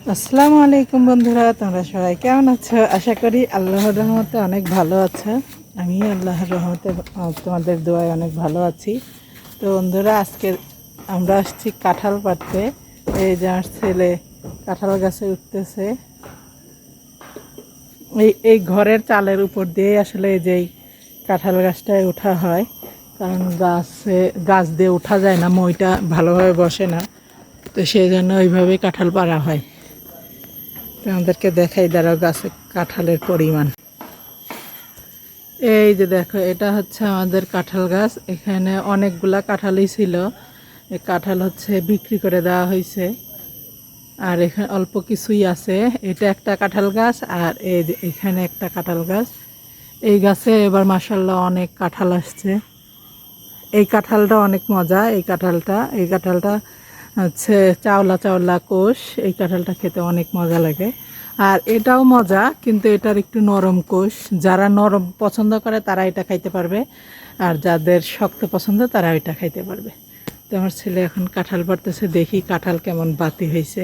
আসসালামু আলাইকুম বন্ধুরা, তোমরা সবাই কেমন আছো? আশা করি আল্লাহর রহমতে অনেক ভালো আছো। আমি আল্লাহর রহমতে তোমাদের দোয়ায় অনেক ভালো আছি। তো বন্ধুরা, আজকে আমরা আসছি কাঁঠাল পাড়তে। এই যে আমার ছেলে কাঁঠাল গাছে উঠতেছে। এই ঘরের চালের উপর দিয়ে আসলে এই যে কাঁঠাল গাছটায় ওঠা হয়, কারণ গাছ দিয়ে ওঠা যায় না, মইটা ভালোভাবে বসে না। তো সেই জন্য ওইভাবেই কাঁঠাল পাড়া হয়। তোমাদেরকে দেখাই, দাঁড়াও গাছে কাঁঠালের পরিমাণ। এই যে দেখো, এটা হচ্ছে আমাদের কাঁঠাল গাছ। এখানে অনেকগুলা কাঁঠালই ছিল। এই কাঁঠাল হচ্ছে বিক্রি করে দেওয়া হয়েছে। আর এখানে অল্প কিছুই আছে। এটা একটা কাঁঠাল গাছ, আর এই যে এখানে একটা কাঁঠাল গাছ। এই গাছে এবার মাশাআল্লাহ অনেক কাঁঠাল আসছে। এই কাঁঠালটা অনেক মজা। এই কাঁঠালটা হচ্ছে চাওলা চাওলা কোষ। এই কাঁঠালটা খেতে অনেক মজা লাগে। আর এটাও মজা, কিন্তু এটার একটু নরম কোষ। যারা নরম পছন্দ করে তারা এটা খাইতে পারবে, আর যাদের শক্ত পছন্দ তারা এটা খাইতে পারবে। তো আমার ছেলে এখন কাঁঠাল পাড়তেছে, দেখি কাঁঠাল কেমন বাতি হয়েছে।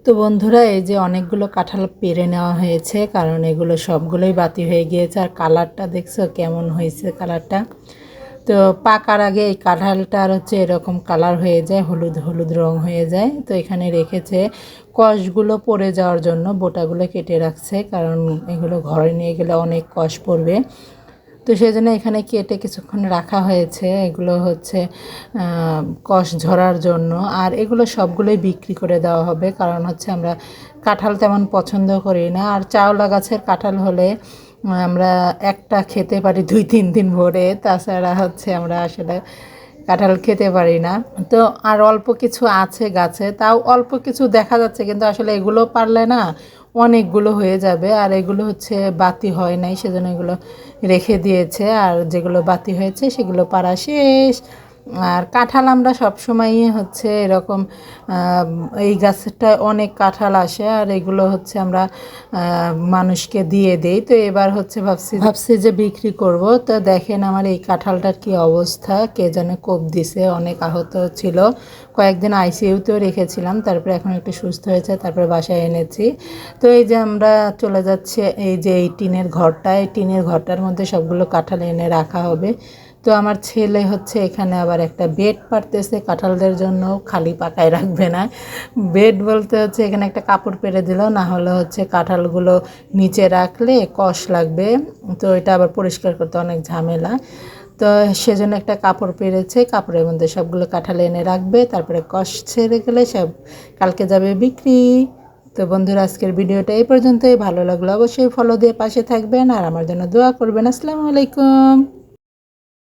তো বন্ধুরা, এই যে অনেকগুলো কাঁঠাল পেরে নেওয়া হয়েছে, কারণ এগুলো সবগুলোই বাতি হয়ে গিয়েছে। আর কালারটা দেখছো কেমন হয়েছে কালারটা। তো পাকার আগে এই কাঁঠালটার হচ্ছে এরকম কালার হয়ে যায়, হলুদ হলুদ রং হয়ে যায়। তো এখানে রেখেছে কষগুলো পড়ে যাওয়ার জন্য, বোটাগুলো কেটে রাখছে, কারণ এগুলো ঘরে নিয়ে গেলে অনেক কষ পড়বে। তো সেই জন্য এখানে কেটে কিছুক্ষণ রাখা হয়েছে। এগুলো হচ্ছে কষ ঝরার জন্য। আর এগুলো সবগুলোই বিক্রি করে দেওয়া হবে, কারণ হচ্ছে আমরা কাঁঠাল তেমন পছন্দ করি না। আর চাওলা গাছের কাঁঠাল হলে আমরা একটা খেতে পারি 2-3 দিন ভরে, তাছাড়া হচ্ছে আমরা আসলে কাঁঠাল খেতে পারি না। তো আর অল্প কিছু আছে গাছে, তাও অল্প কিছু দেখা যাচ্ছে, কিন্তু আসলে এগুলো পারলে না অনেকগুলো হয়ে যাবে। আর এগুলো হচ্ছে বাতি হয় নাই, সেজন্য এগুলো রেখে দিয়েছে। আর যেগুলো বাতি হয়েছে সেগুলো পাড়া শেষ। আর কাঁঠাল আমরা সবসময়ই হচ্ছে এরকম, এই গাছটা অনেক কাঁঠাল আসে, আর এগুলো হচ্ছে আমরা মানুষকে দিয়ে দেই। তো এবার হচ্ছে ভাবছি যে বিক্রি করব। তো দেখেন আমার এই কাঁঠালটার কি অবস্থা, কে যেন কোপ দিছে, অনেক আহত ছিল। কয়েকদিন আইসিইউতেও রেখেছিলাম, তারপরে এখন একটু সুস্থ হয়েছে, তারপরে বাসায় এনেছি। তো এই যে আমরা চলে যাচ্ছে এই যে এই টিনের ঘরটা, এই টিনের ঘরটার মধ্যে সবগুলো কাঁঠাল এনে রাখা হবে। তো আমার ছেলে হচ্ছে এখানে আবার একটা বেড পারতেছে কাঁঠালদের জন্য, খালি পাকায় রাখবে না। বেড বলতে হচ্ছে এখানে একটা কাপড় পেরে দিল, না হলে হচ্ছে কাঁঠালগুলো নিচে রাখলে কষ লাগবে। তো এটা আবার পরিষ্কার করতে অনেক ঝামেলা। তো সেজন্য একটা কাপড় পেরেছে, কাপড়ের মধ্যে সবগুলো কাঁঠাল এনে রাখবে, তারপরে কষ ছেড়ে গেলে সব কালকে যাবে বিক্রি। তো বন্ধুরা, আজকের ভিডিওটা এই পর্যন্তই। ভালো লাগলো অবশ্যই ফলো দিয়ে পাশে থাকবেন, আর আমার জন্য দোয়া করবেন। আসসালামু আলাইকুম।